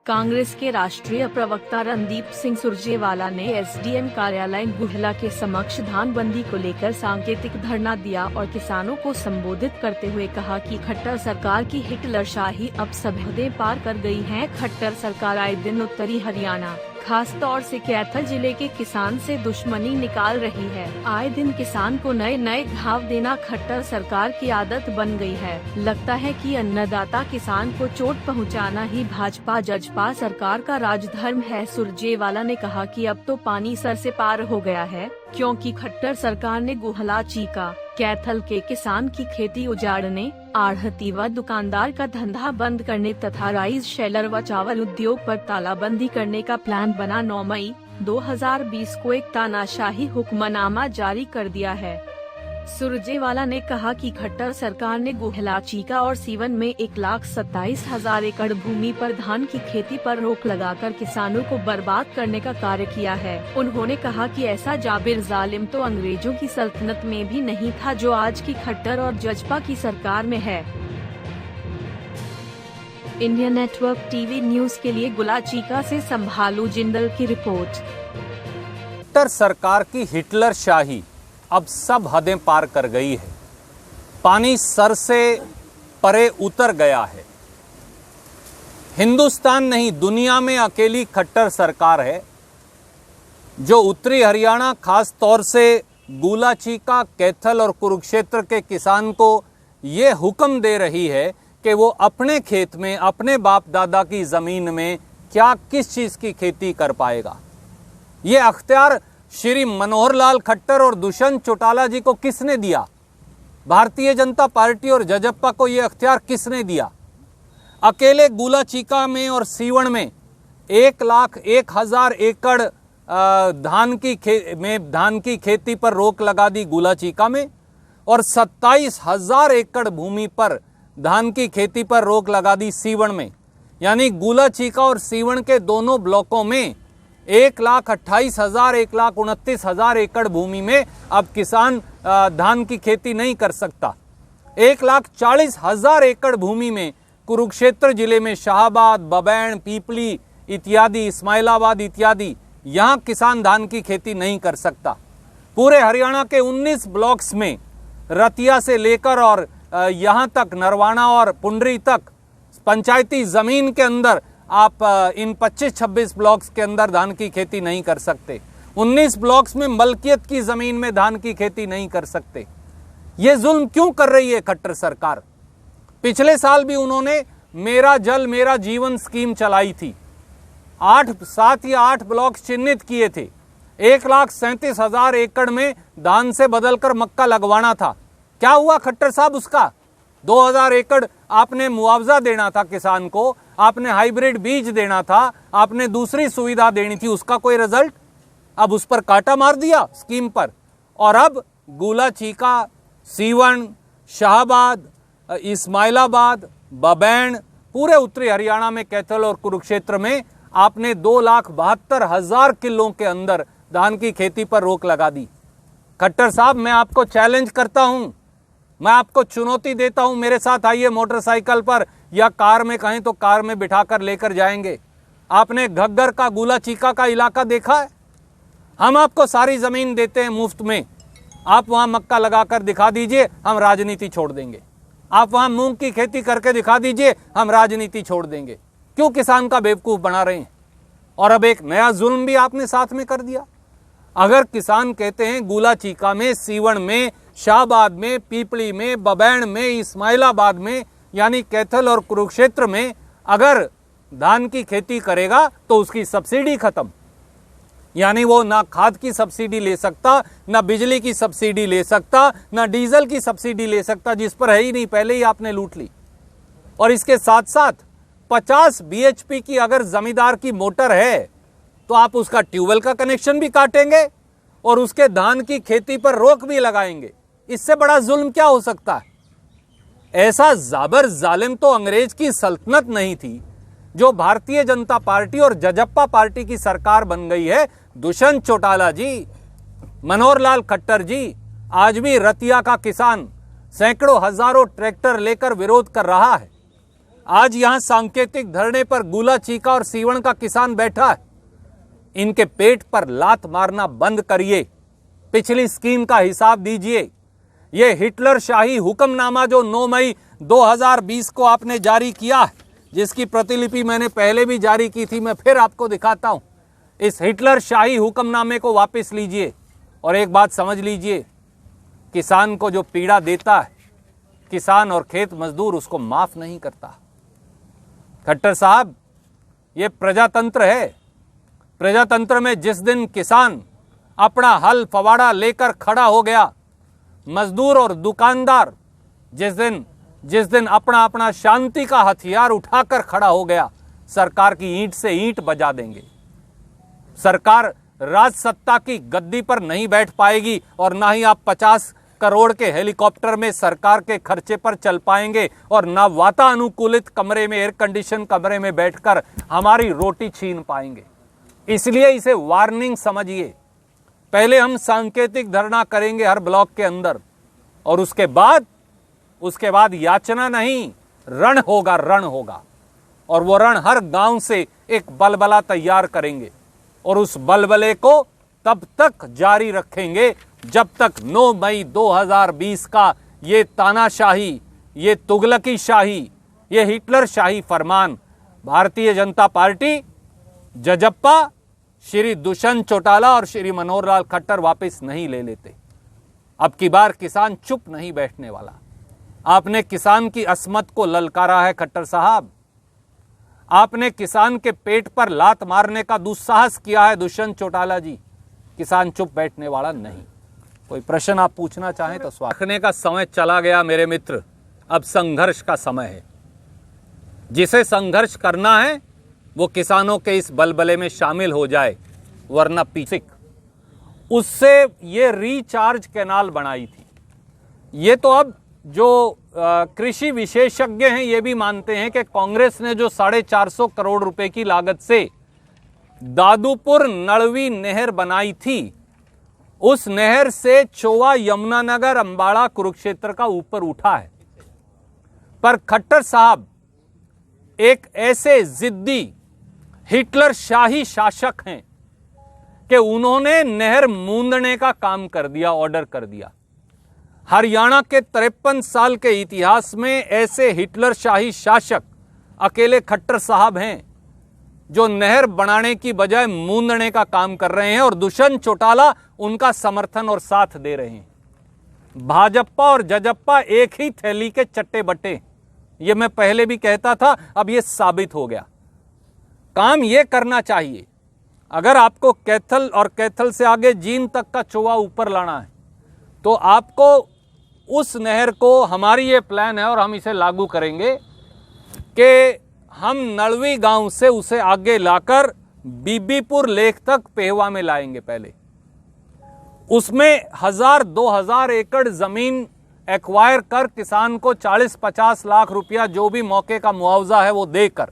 कांग्रेस के राष्ट्रीय प्रवक्ता रणदीप सिंह सुरजेवाला ने एसडीएम कार्यालय गुहला के समक्ष धान बंदी को लेकर सांकेतिक धरना दिया और किसानों को संबोधित करते हुए कहा कि खट्टर सरकार की हिटलरशाही अब सरहदें पार कर गई है। खट्टर सरकार आए दिन उत्तरी हरियाणा, खास तौर से कैथल जिले के किसान से दुश्मनी निकाल रही है। आए दिन किसान को नए नए घाव देना खट्टर सरकार की आदत बन गई है। लगता है कि अन्नदाता किसान को चोट पहुंचाना ही भाजपा जजपा सरकार का राजधर्म है। सुरजेवाला ने कहा कि अब तो पानी सर से पार हो गया है, क्योंकि खट्टर सरकार ने गुहला, चीका, कैथल के किसान की खेती उजाड़ने, आढ़ती व दुकानदार का धंधा बंद करने तथा राइस शेलर व चावल उद्योग पर तालाबंदी करने का प्लान बना 9 मई 2020 को एक तानाशाही हुक्मनामा जारी कर दिया है। सुरजेवाला ने कहा कि खट्टर सरकार ने गुहला, चीका और सीवन में 1,27,000 एकड़ भूमि पर धान की खेती पर रोक लगाकर किसानों को बर्बाद करने का कार्य किया है। उन्होंने कहा कि ऐसा जाबिर जालिम तो अंग्रेजों की सल्तनत में भी नहीं था जो आज की खट्टर और जजपा की सरकार में है। इंडिया नेटवर्क टीवी न्यूज के लिए गुला, चीका से संभालू जिंदल की रिपोर्ट। खट्टर सरकार की हिटलरशाही अब सब हदें पार कर गई है। पानी सर से परे उतर गया है। हिंदुस्तान नहीं, दुनिया में अकेली खट्टर सरकार है जो उत्तरी हरियाणा, खास तौर से गुला, चीका, कैथल और कुरुक्षेत्र के किसान को यह हुक्म दे रही है कि वो अपने खेत में, अपने बाप दादा की जमीन में क्या किस चीज की खेती कर पाएगा। ये अख्तियार श्री मनोहर लाल खट्टर और दुष्यंत चौटाला जी को किसने दिया? भारतीय जनता पार्टी और जजप्पा को यह अख्तियार किसने दिया? अकेले गुला, चीका में और सीवण में 1,01,000 एकड़ धान की खेती पर रोक लगा दी गुला, चीका में, और 27,000 एकड़ भूमि पर धान की खेती पर रोक लगा दी सीवण में। यानी गुला, चीका और सीवण के दोनों ब्लॉकों में 1,28,000, 1,29,000 एकड़ भूमि में अब किसान धान की खेती नहीं कर सकता। 1,40,000 एकड़ भूमि में कुरुक्षेत्र जिले में शाहबाद, बबैन, पीपली इत्यादि, इस्माइलाबाद इत्यादि, यहाँ किसान धान की खेती नहीं कर सकता। पूरे हरियाणा के 19 ब्लॉक्स में रतिया से लेकर और यहाँ तक नरवाना और पुंडरी तक पंचायती जमीन के अंदर आप इन 25-26 ब्लॉक्स के अंदर धान की खेती नहीं कर सकते। 19 ब्लॉक्स में मलकियत की जमीन में धान की खेती नहीं कर सकते। ये जुल्म क्यों कर रही है खट्टर सरकार? पिछले साल भी उन्होंने मेरा जल मेरा जीवन स्कीम चलाई थी। 7 या 8 ब्लॉक चिन्हित किए थे। 1,37,000 एकड़ में धान से बदलकर मक्का लगवाना था। क्या हुआ खट्टर साहब उसका? 2,000 एकड़ आपने मुआवजा देना था किसान को, आपने हाइब्रिड बीज देना था, आपने दूसरी सुविधा देनी थी, उसका कोई रिजल्ट? अब उस पर कांटा मार दिया स्कीम पर। और अब गुला, चीका, सीवन, शाहबाद, इस्माइलाबाद, बबैन, पूरे उत्तरी हरियाणा में कैथल और कुरुक्षेत्र में आपने 2,72,000 किलों के अंदर धान की खेती पर रोक लगा दी। खट्टर साहब, मैं आपको चैलेंज करता हूं, मैं आपको चुनौती देता हूं, मेरे साथ आइए मोटरसाइकिल पर या कार में, कहें तो कार में बिठाकर लेकर जाएंगे। आपने घग्गर का, गुला, चीका का इलाका देखा है? हम आपको सारी जमीन देते हैं मुफ्त में, आप वहां मक्का लगाकर दिखा दीजिए, हम राजनीति छोड़ देंगे। आप वहां मूंग की खेती करके दिखा दीजिए, हम राजनीति छोड़ देंगे। क्यों किसान का बेवकूफ बना रहे हैं? और अब एक नया जुल्म भी आपने साथ में कर दिया। अगर किसान कहते हैं गुला, चीका में, सीवण में, शाहबाद में, पीपली में, बबैन में, इस्माइलाबाद में, यानी कैथल और कुरुक्षेत्र में अगर धान की खेती करेगा तो उसकी सब्सिडी खत्म। यानी वो ना खाद की सब्सिडी ले सकता, ना बिजली की सब्सिडी ले सकता, ना डीजल की सब्सिडी ले सकता, जिस पर है ही नहीं, पहले ही आपने लूट ली। और इसके साथ साथ 50 BHP की अगर जमींदार की मोटर है तो आप उसका ट्यूबवेल का कनेक्शन भी काटेंगे और उसके धान की खेती पर रोक भी लगाएंगे। इससे बड़ा जुल्म क्या हो सकता है? ऐसा जाबर जालिम तो अंग्रेज की सल्तनत नहीं थी जो भारतीय जनता पार्टी और जजप्पा पार्टी की सरकार बन गई है। दुष्यंत चौटाला जी, मनोहर लाल खट्टर जी, आज भी रतिया का किसान सैकड़ों हजारों ट्रैक्टर लेकर विरोध कर रहा है। आज यहां सांकेतिक धरने पर गुला चीका और सीवण का किसान बैठा है। इनके पेट पर लात मारना बंद करिए, पिछली स्कीम का हिसाब दीजिए। यह हिटलर शाही हुक्मनामा जो 9 मई 2020 को आपने जारी किया है, जिसकी प्रतिलिपि मैंने पहले भी जारी की थी, मैं फिर आपको दिखाता हूं। इस हिटलर शाही हुक्मनामे को वापस लीजिए और एक बात समझ लीजिए, किसान को जो पीड़ा देता है, किसान और खेत मजदूर उसको माफ नहीं करता। खट्टर साहब, ये प्रजातंत्र है। प्रजातंत्र में जिस दिन किसान अपना हल फवाड़ा लेकर खड़ा हो गया, मजदूर और दुकानदार जिस दिन अपना अपना शांति का हथियार उठाकर खड़ा हो गया, सरकार की ईंट से ईंट बजा देंगे। सरकार राज सत्ता की गद्दी पर नहीं बैठ पाएगी और ना ही आप 50 करोड़ के हेलीकॉप्टर में सरकार के खर्चे पर चल पाएंगे और ना वातानुकूलित कमरे में, एयर कंडीशन कमरे में बैठकर हमारी रोटी छीन पाएंगे। इसलिए इसे वार्निंग समझिए। पहले हम सांकेतिक धरना करेंगे हर ब्लॉक के अंदर और उसके बाद याचना नहीं, रण होगा और वो रण हर गांव से एक बलबला तैयार करेंगे और उस बलबले को तब तक जारी रखेंगे जब तक 9 मई 2020 का ये तानाशाही, ये तुगलकी शाही, ये हिटलर शाही फरमान भारतीय जनता पार्टी, जजप्पा, श्री दुष्यंत चौटाला और श्री मनोहर लाल खट्टर वापस नहीं ले लेते। अब की बार किसान चुप नहीं बैठने वाला। आपने किसान की अस्मत को ललकारा है खट्टर साहब। आपने किसान के पेट पर लात मारने का दुस्साहस किया है दुष्यंत चौटाला जी। किसान चुप बैठने वाला नहीं। कोई प्रश्न आप पूछना चाहें तो स्वागत। रखने का समय चला गया मेरे मित्र, अब संघर्ष का समय है। जिसे संघर्ष करना है वो किसानों के इस बलबले में शामिल हो जाए, वरना पीछे उससे ये रिचार्ज कैनाल बनाई थी। ये तो अब जो कृषि विशेषज्ञ हैं ये भी मानते हैं कि कांग्रेस ने जो 450 करोड़ रुपए की लागत से दादूपुर नड़वी नहर बनाई थी, उस नहर से चोवा, यमुनानगर, अंबाड़ा, कुरुक्षेत्र का ऊपर उठा है। पर खट्टर साहब एक ऐसे जिद्दी हिटलर शाही शासक हैं कि उन्होंने नहर मूंदने का काम कर दिया, ऑर्डर कर दिया। हरियाणा के 53 साल के इतिहास में ऐसे हिटलर शाही शासक अकेले खट्टर साहब हैं जो नहर बनाने की बजाय मूंदने का काम कर रहे हैं और दुष्यंत चौटाला उनका समर्थन और साथ दे रहे हैं। भाजपा और जजप्पा एक ही थैली के चट्टे बट्टे, ये मैं पहले भी कहता था, अब ये साबित हो गया। काम ये करना चाहिए, अगर आपको कैथल और कैथल से आगे जींद तक का चोवा ऊपर लाना है तो आपको उस नहर को, हमारी ये प्लान है और हम इसे लागू करेंगे कि हम नड़वी गांव से उसे आगे लाकर बीबीपुर लेक तक पेहवा में लाएंगे। पहले उसमें 1000-2000 एकड़ जमीन एक्वायर कर किसान को 40-50 लाख रुपया जो भी मौके का मुआवजा है वो देकर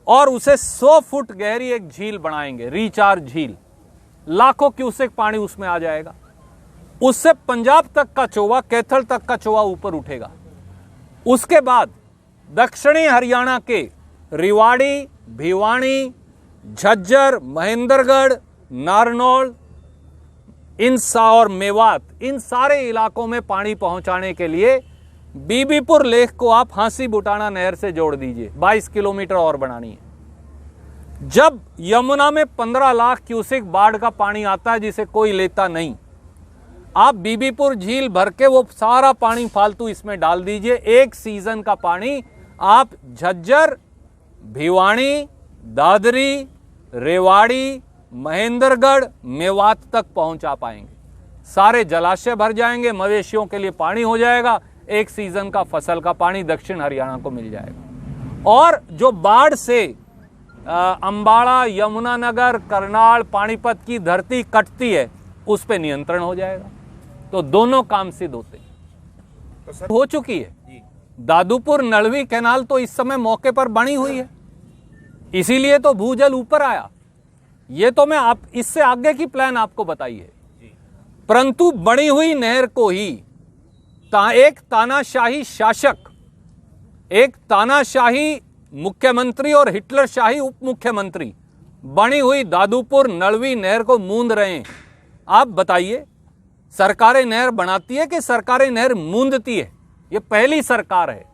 और उसे 100 फुट गहरी एक झील बनाएंगे, रिचार्ज झील। लाखों क्यूसेक पानी उसमें आ जाएगा। उससे पंजाब तक का चोवा, कैथल तक का चोवा ऊपर उठेगा। उसके बाद दक्षिणी हरियाणा के रिवाड़ी, भिवानी, झज्जर, महेंद्रगढ़, नारनौल और मेवात, इन सारे इलाकों में पानी पहुंचाने के लिए बीबीपुर लेक को आप हांसी बुटाना नहर से जोड़ दीजिए। 22 किलोमीटर और बनानी है। जब यमुना में 15 लाख क्यूसेक बाढ़ का पानी आता है जिसे कोई लेता नहीं, आप बीबीपुर झील भर के वो सारा पानी फालतू इसमें डाल दीजिए। एक सीजन का पानी आप झज्जर, भिवानी, दादरी, रेवाड़ी, महेंद्रगढ़, मेवात तक पहुंचा पाएंगे। सारे जलाशय भर जाएंगे, मवेशियों के लिए पानी हो जाएगा, एक सीजन का फसल का पानी दक्षिण हरियाणा को मिल जाएगा। और जो बाढ़ से अंबाड़ा, यमुनानगर, करनाल, पानीपत की धरती कटती है, उस पे नियंत्रण हो जाएगा। तो दोनों काम सिद्ध होते हैं। हो चुकी है। दादूपुर नड़वी कैनाल तो इस समय मौके पर बनी हुई है, इसीलिए तो भूजल ऊपर आया। ये तो मैं आप इससे आगे की प्लान आपको बताई है, परंतु बनी हुई नहर को ही एक तानाशाही शासक एक तानाशाही मुख्यमंत्री और हिटलरशाही उप मुख्यमंत्री बनी हुई दादूपुर नलवी नहर को मूंद रहे हैं। आप बताइए, सरकारें नहर बनाती है कि सरकारें नहर मूंदती है? ये पहली सरकार है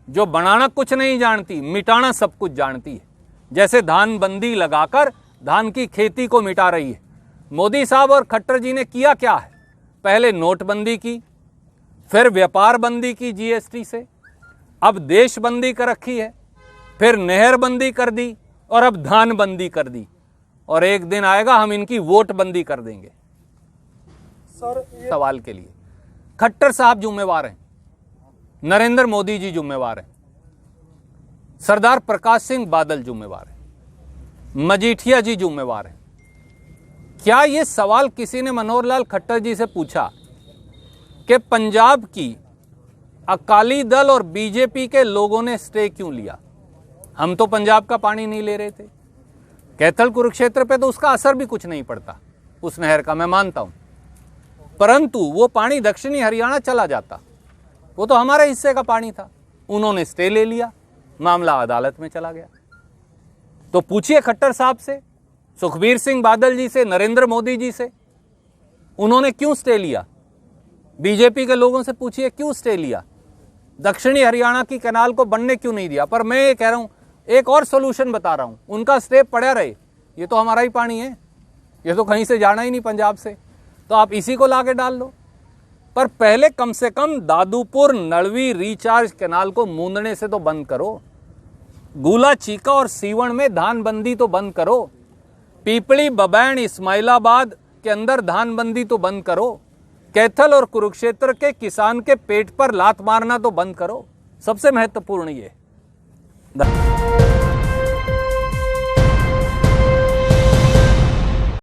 जो बनाना कुछ नहीं जानती, मिटाना सब कुछ जानती है। जैसे धान बंदी लगाकर धान की खेती को मिटा रही है। मोदी साहब और खट्टर जी ने किया क्या है? पहले नोटबंदी की, फिर व्यापार बंदी की जीएसटी से, अब देश बंदी कर रखी है, फिर नहर बंदी कर दी और अब धान बंदी कर दी, और एक दिन आएगा हम इनकी वोट बंदी कर देंगे। सर सवाल के लिए खट्टर साहब जिम्मेवार हैं, नरेंद्र मोदी जी जिम्मेवार हैं, सरदार प्रकाश सिंह बादल जिम्मेवार हैं, मजीठिया जी जिम्मेवार हैं। क्या यह सवाल किसी ने मनोहर लाल खट्टर जी से पूछा कि पंजाब की अकाली दल और बीजेपी के लोगों ने स्टे क्यों लिया? हम तो पंजाब का पानी नहीं ले रहे थे। कैथल कुरुक्षेत्र पे तो उसका असर भी कुछ नहीं पड़ता उस नहर का, मैं मानता हूं, परंतु वो पानी दक्षिणी हरियाणा चला जाता, वो तो हमारे हिस्से का पानी था। उन्होंने स्टे ले लिया, मामला अदालत में चला गया। तो पूछिए खट्टर साहब से, सुखबीर सिंह बादल जी से, नरेंद्र मोदी जी से, उन्होंने क्यों स्टे लिया? बीजेपी के लोगों से पूछिए क्यों स्टे लिया? दक्षिणी हरियाणा की कैनाल को बनने क्यों नहीं दिया? पर मैं ये कह रहा हूं, एक और सोल्यूशन बता रहा हूं, उनका स्टे पड़ा रहे, ये तो हमारा ही पानी है, ये तो कहीं से जाना ही नहीं पंजाब से, तो आप इसी को लाके डाल लो। पर पहले कम से कम दादूपुर नलवी रिचार्ज कैनाल को मूंदने से तो बंद करो। गूला चीका और सीवण में धान बंदी तो बंद करो। पीपली, बबैन, इस्माइलाबाद के अंदर धान बंदी तो बंद करो। कैथल और कुरुक्षेत्र के किसान के पेट पर लात मारना तो बंद करो। सबसे महत्वपूर्ण ये